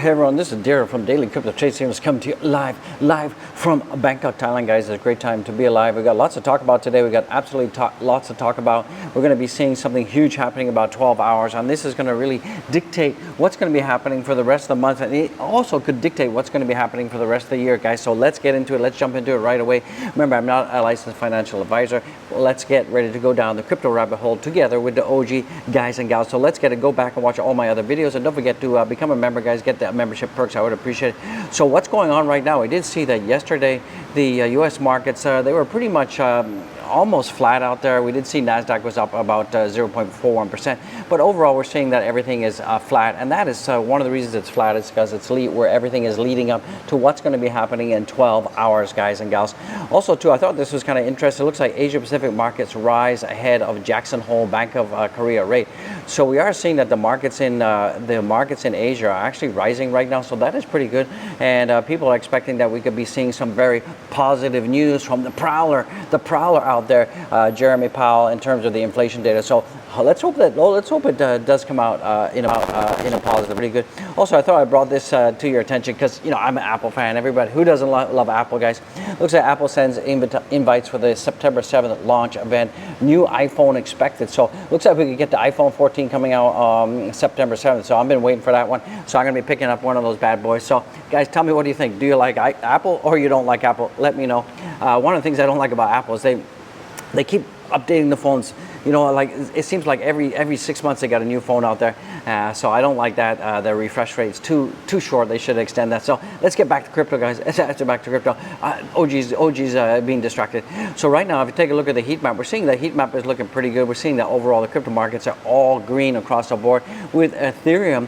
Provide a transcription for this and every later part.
Hey everyone, this is Dara from Daily Crypto Trade Signals coming to you live from Bangkok, Thailand, guys. It's a great time to be alive. We got lots to talk about today. We got absolutely lots to talk about. We're going to be seeing something huge happening in about 12 hours, and this is going to really dictate what's going to be happening for the rest of the month, and it also could dictate what's going to be happening for the rest of the year, guys. So let's get into it. Let's jump into it right away. Remember, I'm not a licensed financial advisor. Let's get ready to go down the crypto rabbit hole together with the OG guys and gals. So let's get it. Go back and watch all my other videos, and don't forget to become a member, guys. Get the membership perks. I would appreciate it. So what's going on right now? I did see that yesterday the US markets, they were pretty much almost flat out there. We did see NASDAQ was up about 0.41%, but overall we're seeing that everything is flat, and that is one of the reasons it's flat is because it's where everything is leading up to what's going to be happening in 12 hours, guys and gals. Also too, I thought this was kind of interesting. It looks like Asia Pacific markets rise ahead of Jackson Hole Bank of Korea rate. So we are seeing that the markets in Asia are actually rising right now, so that is pretty good, and people are expecting that we could be seeing some very positive news from the prowler out there, Jeremy Powell, in terms of the inflation data. So let's hope it does come out in a positive, pretty good. Also, I thought I brought this to your attention because I'm an Apple fan. Everybody who doesn't love Apple, guys. Looks like Apple sends invites for the September 7th launch event. New iPhone expected. So looks like we could get the iPhone 14 coming out September 7th. So I've been waiting for that one. So I'm gonna be picking up one of those bad boys. So guys, tell me, what do you think? Do you like Apple or you don't like Apple? Let me know. One of the things I don't like about Apple is they keep updating the phones. Like it seems like every 6 months they got a new phone out there. So I don't like that. The refresh rate's too short. They should extend that. So let's get back to crypto, guys. Let's get back to crypto. OG's being distracted. So right now, if you take a look at the heat map, we're seeing the heat map is looking pretty good. We're seeing that overall the crypto markets are all green across the board, with Ethereum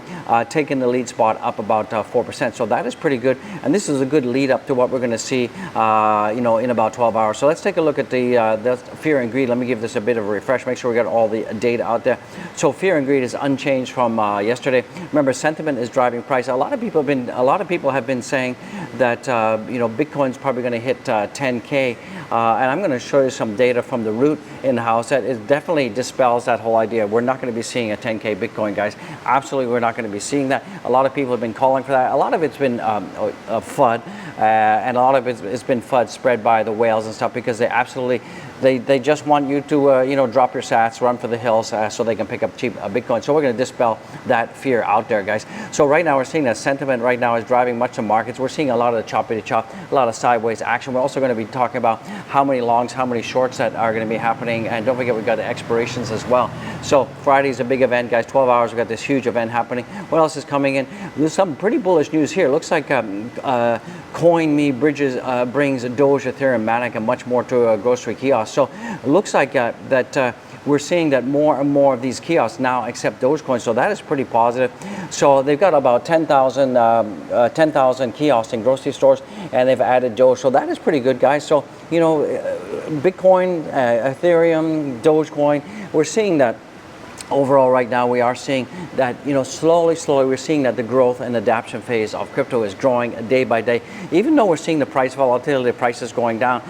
taking the lead spot up about 4%. So that is pretty good. And this is a good lead up to what we're going to see, in about 12 hours. So let's take a look at the fear and greed. Let me give this a bit of a refresh. Make sure we got all the data out there. So fear and greed is unchanged from yesterday. Remember, sentiment is driving price. A lot of people have been saying that Bitcoin's probably going to hit 10K, and I'm going to show you some data from the root in-house that it definitely dispels that whole idea. We're not going to be seeing a 10K Bitcoin, guys. Absolutely, we're not going to be seeing that. A lot of people have been calling for that. A lot of it's been FUD, and a lot of it's been FUD spread by the whales and stuff, because they just want you to drop your sats, run for the hills, so they can pick up cheap Bitcoin. So we're going to dispel that fear out there, guys. So right now we're seeing that sentiment right now is driving much of markets. We're seeing a lot of the choppy to chop, a lot of sideways action. We're also going to be talking about how many longs, how many shorts that are going to be happening, and don't forget we've got the expirations as well. So Friday's a big event, guys. 12 hours, we've got this huge event happening. What else is coming in? There's some pretty bullish news here. Looks like CoinMe brings Doge, Ethereum, Matic, and much more to a grocery kiosk. So it looks like that we're seeing that more and more of these kiosks now accept Dogecoin. So that is pretty positive. So they've got about 10,000 kiosks in grocery stores, and they've added Doge. So that is pretty good, guys. So Bitcoin, Ethereum, Dogecoin, we're seeing that. Overall, right now, we are seeing that, slowly, we're seeing that the growth and adaptation phase of crypto is growing day by day. Even though we're seeing the price volatility, the prices going down,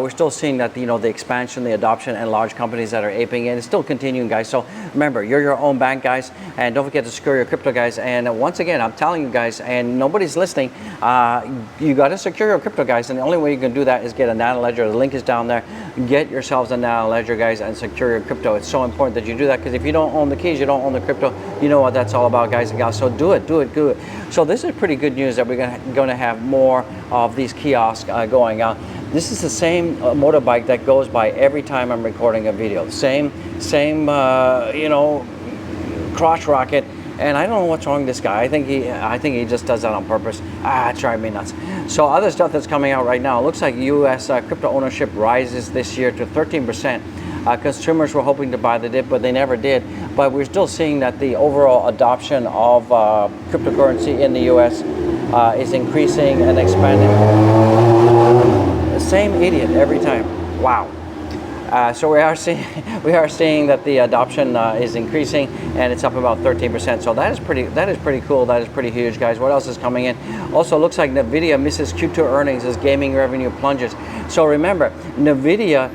we're still seeing that, the expansion, the adoption, and large companies that are aping it is still continuing, guys. So remember, you're your own bank, guys, and don't forget to secure your crypto, guys. And once again, I'm telling you guys, and nobody's listening, you got to secure your crypto, guys. And the only way you can do that is get a Nano Ledger. The link is down there. Get yourselves a Nano Ledger, guys, and secure your crypto. It's so important that you do that, because if you don't own the keys, you don't own the crypto. You know what that's all about, guys and gals. So do it. So this is pretty good news that we're going to have more of these kiosks going out. This is the same motorbike that goes by every time I'm recording a video. Same crotch rocket. And I don't know what's wrong with this guy. I think he just does that on purpose. It's driving me nuts. So other stuff that's coming out right now, it looks like U.S. Crypto ownership rises this year to 13%. Consumers were hoping to buy the dip, but they never did. But we're still seeing that the overall adoption of cryptocurrency in the U.S. Is increasing and expanding. The same idiot every time. Wow. So we are seeing that the adoption is increasing, and it's up about 13%. So that is pretty cool. That is pretty huge, guys. What else is coming in? Also, looks like Nvidia misses Q2 earnings as gaming revenue plunges. So remember, Nvidia,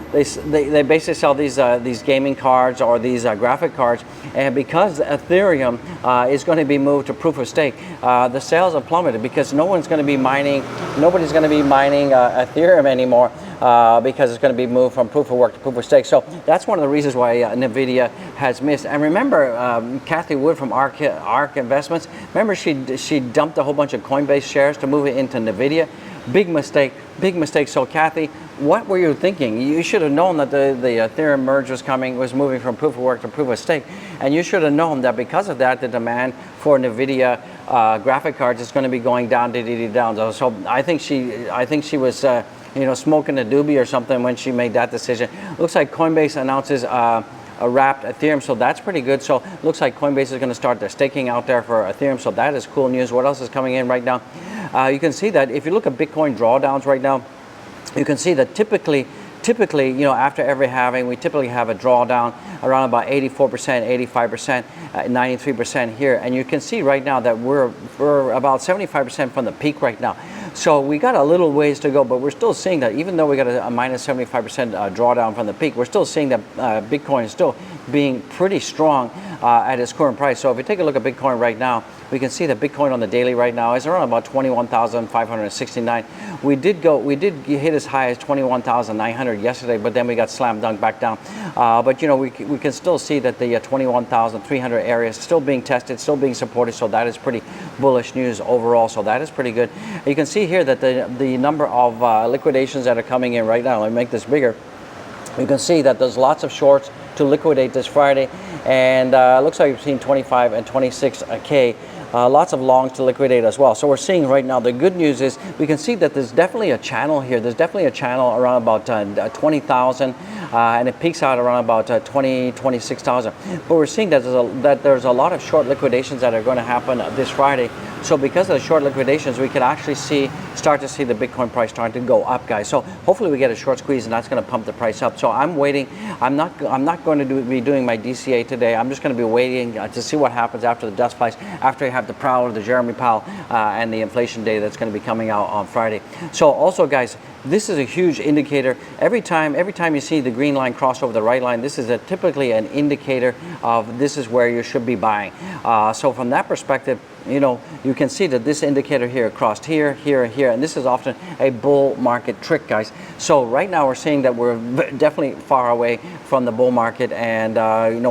they basically sell these gaming cards or these graphic cards, and because Ethereum is going to be moved to proof of stake, the sales have plummeted because nobody's going to be mining Ethereum anymore. Because it's going to be moved from proof of work to proof of stake. So that's one of the reasons why Nvidia has missed. And remember, Kathy Wood from ARK Investments, remember she dumped a whole bunch of Coinbase shares to move it into Nvidia. Big mistake, big mistake. So Kathy, what were you thinking? You should have known that the Ethereum merge was moving from proof of work to proof of stake. And you should have known that because of that, the demand for Nvidia graphic cards is going to be going down, down. So I think she was smoking a doobie or something when she made that decision. Looks like Coinbase announces a wrapped Ethereum, so that's pretty good. So looks like Coinbase is going to start their staking out there for Ethereum, so that is cool news. What else is coming in right now? You can see that if you look at Bitcoin drawdowns right now, you can see that typically, after every halving, we typically have a drawdown around about 84%, 85%, 93% here. And you can see right now that we're about 75% from the peak right now. So we got a little ways to go, but we're still seeing that even though we got a minus 75% drawdown from the peak, we're still seeing that Bitcoin is still being pretty strong at its current price. So if we take a look at Bitcoin right now, we can see that Bitcoin on the daily right now is around about 21,569. We did hit as high as 21,900 yesterday, but then we got slam dunk back down. But we can still see that the 21,300 area is still being tested, still being supported. So that is pretty bullish news overall. So that is pretty good. You can see here that the number of liquidations that are coming in right now. Let me make this bigger. You can see that there's lots of shorts to liquidate this Friday, and looks like between 25 and 26K. Lots of longs to liquidate as well. So we're seeing right now, the good news is we can see that there's definitely a channel here. There's definitely a channel around about 20,000 and it peaks out around about 26,000. But we're seeing that there's a lot of short liquidations that are going to happen this Friday. So because of the short liquidations, we could actually start to see the Bitcoin price starting to go up, guys. So hopefully we get a short squeeze and that's going to pump the price up. So I'm waiting. I'm not going to be doing my DCA today. I'm just going to be waiting to see what happens after the dust flies, after you have the Powell, the Jeremy Powell, and the inflation data that's going to be coming out on Friday. So also, guys, this is a huge indicator. Every time you see the green line cross over the right line, this is typically an indicator of this is where you should be buying. So from that perspective, you can see that this indicator here crossed here, here, and here, and this is often a bull market trick, guys. So right now we're seeing that we're definitely far away from the bull market, and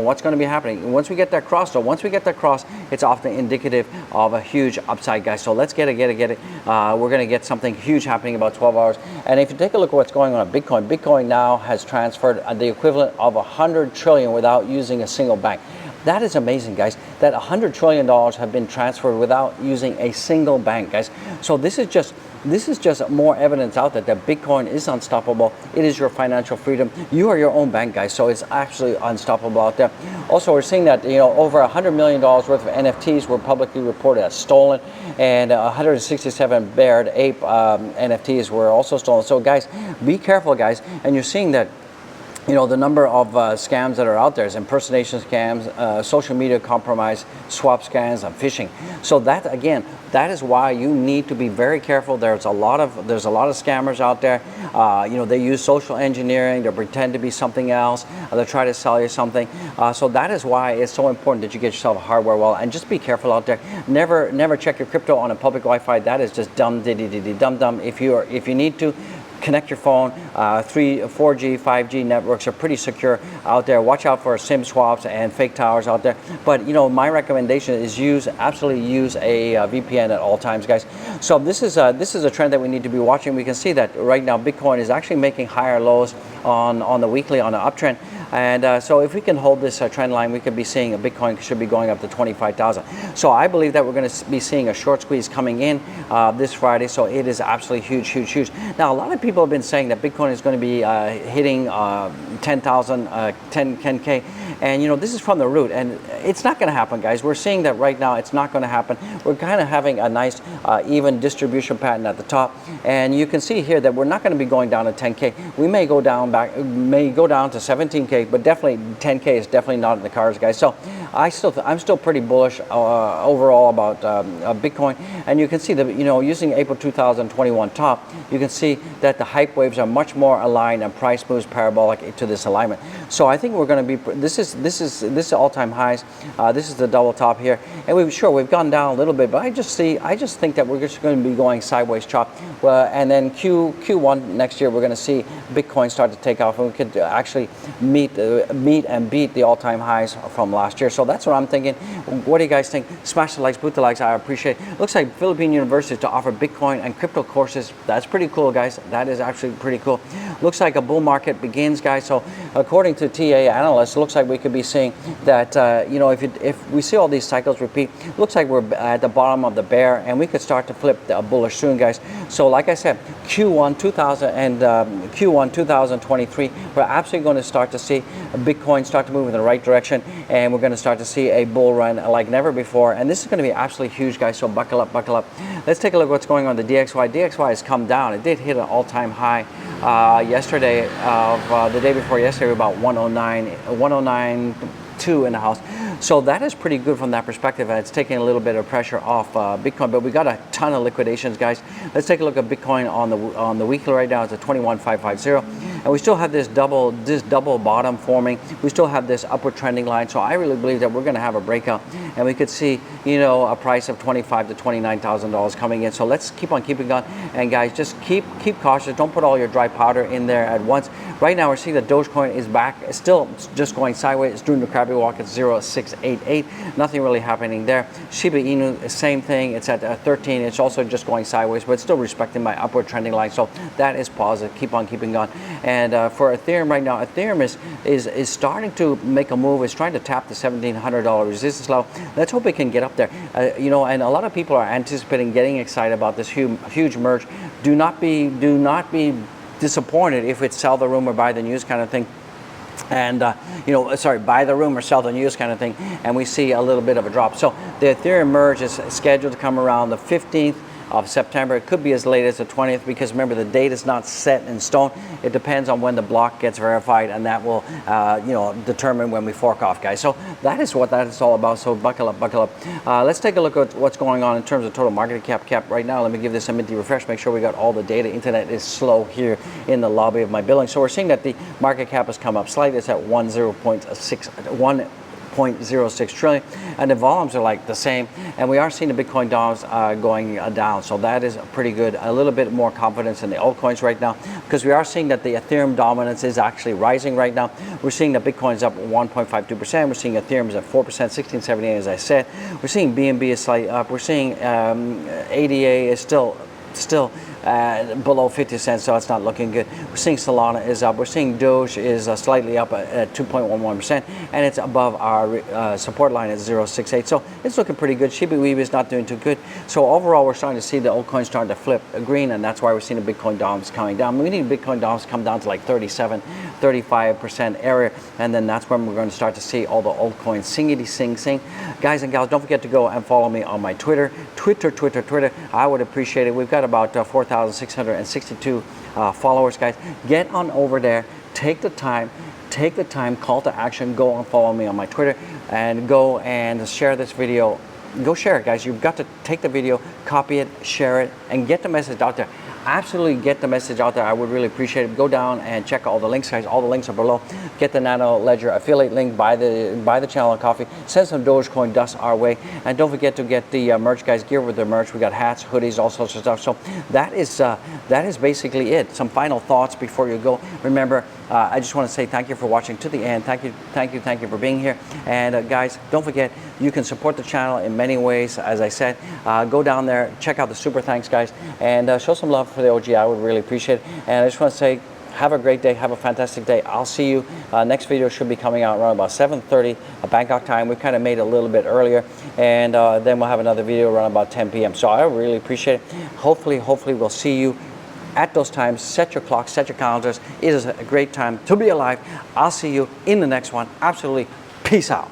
what's going to be happening once we get that cross. So once we get that cross, it's often indicative of a huge upside, guys. So let's get it. We're going to get something huge happening in about 12 hours. And if you take a look at what's going on at Bitcoin now has transferred the equivalent of 100 trillion without using a single bank. That is amazing, guys, that $100 trillion have been transferred without using a single bank, guys. So this is just more evidence out there that Bitcoin is unstoppable. It is your financial freedom. You are your own bank, guys, so it's actually unstoppable out there. Also, we're seeing that over $100 million worth of NFTs were publicly reported as stolen, and 167 Bared Ape NFTs were also stolen. So guys, be careful, guys. And you're seeing that the number of scams that are out there is impersonation scams, social media compromise, swap scams, and phishing. So that is why you need to be very careful. There's a lot of scammers out there. They use social engineering. They pretend to be something else. They try to sell you something. So that is why it's so important that you get yourself a hardware wallet, and just be careful out there. Never check your crypto on a public Wi-Fi. That is just dumb. If you need to, connect your phone. 4G, 5G networks are pretty secure out there. Watch out for SIM swaps and fake towers out there. But my recommendation is absolutely use a VPN at all times, guys. So this is a trend that we need to be watching. We can see that right now Bitcoin is actually making higher lows on the weekly on an uptrend. And so if we can hold this trend line, we could be seeing Bitcoin should be going up to 25,000. So I believe that we're going to be seeing a short squeeze coming in this Friday. So it is absolutely huge. Now, a lot of people have been saying that Bitcoin is going to be hitting 10,000, 10K. And this is from the root, and it's not going to happen, guys. We're seeing that right now. It's not going to happen. We're kind of having a nice even distribution pattern at the top, and you can see here that we're not going to be going down to 10K. We may go down to 17K, but definitely 10K is definitely not in the cards, guys. So I'm still pretty bullish overall about Bitcoin. And you can see that, using April 2021 top, you can see that the hype waves are much more aligned and price moves parabolic to this alignment. So I think we're going to be, this is all-time highs. This is the double top here, and we've gone down a little bit, but I just think that we're just going to be going sideways chop. And then Q1 next year, we're going to see Bitcoin start to take off, and we could actually meet and beat the all-time highs from last year. So that's what I'm thinking. What do you guys think? Smash the likes, boot the likes. I appreciate it. Looks like Philippine universities to offer Bitcoin and crypto courses. That's pretty cool, guys. That is actually pretty cool. Looks like a bull market begins, guys. So according to TA analysts, it looks like we could be seeing that if we see all these cycles repeat, looks like we're at the bottom of the bear, and we could start to flip bullish soon, guys. So like I said, Q1 2023, we're absolutely going to start to see Bitcoin start to move in the right direction, and we're going to start to see a bull run like never before. And this is going to be absolutely huge, guys. So buckle up, buckle up. Let's take a look at what's going on the DXY. DXY has come down. It did hit an all-time high yesterday of the day before yesterday, about 109.2 in the house. So that is pretty good from that perspective, and it's taking a little bit of pressure off Bitcoin. But we got a ton of liquidations, guys. Let's take a look at Bitcoin on the weekly right now. It's at 21,550. And we still have this double bottom forming. We still have this upward trending line. So I really believe that we're going to have a breakout, and we could see, a price of $25,000 to $29,000 coming in. So let's keep on keeping on. And guys, just keep cautious. Don't put all your dry powder in there at once. Right now, we're seeing that Dogecoin is back. It's still just going sideways. It's doing the crabby walk at 0.688. Nothing really happening there. Shiba Inu, same thing. It's at 13. It's also just going sideways, but still respecting my upward trending line. So that is positive. Keep on keeping on. And for Ethereum right now, Ethereum is starting to make a move. It's trying to tap the $1,700 resistance level. Let's hope it can get up there. And a lot of people are anticipating, getting excited about this huge merge. Do not be disappointed if it's sell the rumor, buy the news kind of thing. And buy the rumor, sell the news kind of thing, and we see a little bit of a drop. So the Ethereum merge is scheduled to come around the 15th of September. It could be as late as the 20th, because remember, the date is not set in stone. It depends on when the block gets verified, and that will determine when we fork off, guys. So that is what that is all about. So buckle up, buckle up. Let's take a look at what's going on in terms of total market cap right now. Let me give this a minty refresh, make sure we got all the data. Internet is slow here in the lobby of my building. So we're seeing that the market cap has come up slightly. It's at 1.06 trillion, and the volumes are like the same, and we are seeing the Bitcoin dollars going down. So that is pretty good. A little bit more confidence in the altcoins right now, because we are seeing that the Ethereum dominance is actually rising right now. We're seeing that Bitcoin's up 1.52%. We're seeing Ethereum is at 4%, 1678, as I said. We're seeing BNB is slightly up. We're seeing ADA is still below 50 cents, so it's not looking good. We're seeing Solana is up. We're seeing Doge is slightly up at 2.11%, and it's above our support line at 0.68. So it's looking pretty good. Shiba Inu is not doing too good. So overall, we're starting to see the altcoins starting to flip green, and that's why we're seeing the Bitcoin dominance coming down. We need Bitcoin dominance to come down to like 35% area, and then that's when we're going to start to see all the altcoins singity sing. Guys and gals, don't forget to go and follow me on my Twitter. I would appreciate it. We've got about 4,662 followers, guys. Get on over there. Take the time, call to action. Go and follow me on my Twitter, and go and share this video. Go share it, guys. You've got to take the video, copy it, share it, and get the message out there. Absolutely get the message out there. I would really appreciate it. Go down and check all the links, guys. All the links are below. Get the Nano Ledger affiliate link. Buy the channel on coffee. Send some Dogecoin dust our way, and don't forget to get the merch, guys. Gear with the merch. We got hats, hoodies, all sorts of stuff. So that is basically it. Some final thoughts before you go. Remember, I just want to say thank you for watching to the end. Thank you for being here. And guys, don't forget, you can support the channel in many ways. As I said, go down there, check out the super thanks, guys, and show some love for the OG. I would really appreciate it. And I just want to say, have a great day, have a fantastic day. I'll see you. Next video should be coming out around about 7:30 Bangkok time. We kind of made it a little bit earlier, and then we'll have another video around about 10 p.m. So I really appreciate it. Hopefully we'll see you at those times. Set your clocks, set your calendars. It is a great time to be alive. I'll see you in the next one. Absolutely. Peace out.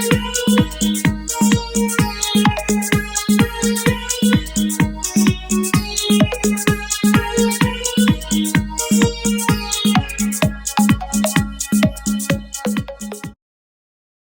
you.